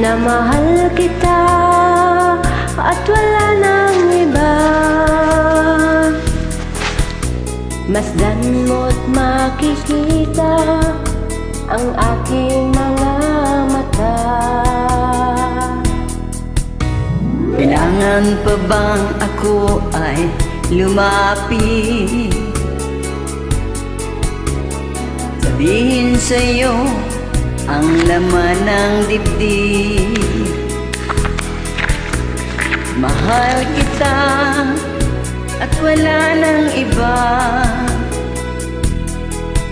na mahal kita at wala nang iba. Masdan mo't makikita ang aking mga mata. Kailangan pa bang ako ay lumapit? Sabihin sa'yo ang laman ng dibdib. Mahal kita at wala nang iba.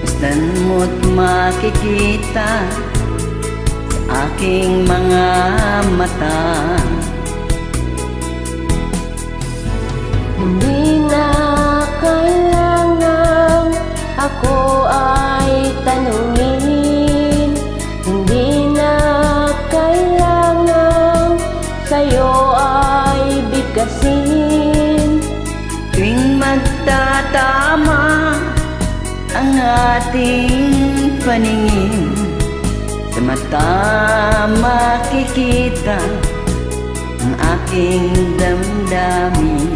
Masdan mo't makikita sa aking mga mata. Hindi na kailangan ako ay tanungin. Hindi na kailangan sa'yo ay bigkasin. Tuwing magtatama ang ating paningin, sa mata makikita ang aking damdamin.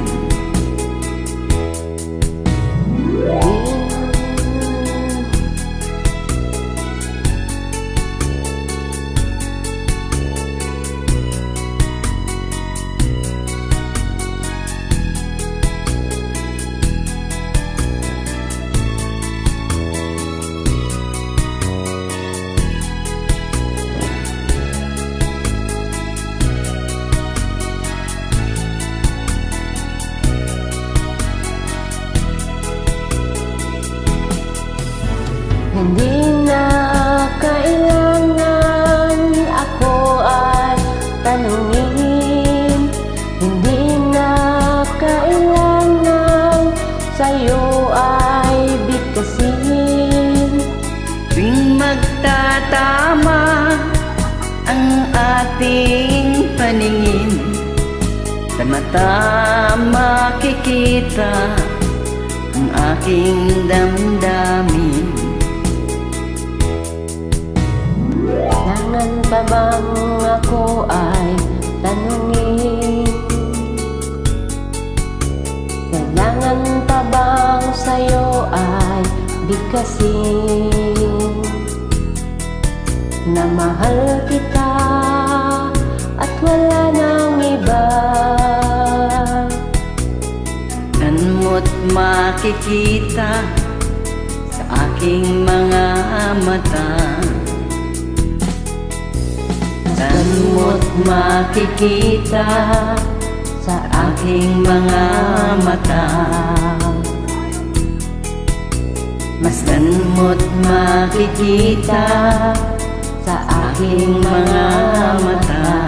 Hindi na kailangan ako ay tanungin. Hindi na kailangan sa'yo ay bigkasin. Tuwing magtatama ang ating paningin, sa mata makikita ang aking damdamin. Kailangan pa bang ako ay tanungin? Kailangan pa bang sa'yo ay bigkasin? Na mahal kita at wala nang iba. Masdan mo't makikita sa aking mga mata. Masdan mo't makikita sa aking mga mata. Masdan mo't makikita sa aking mga mata.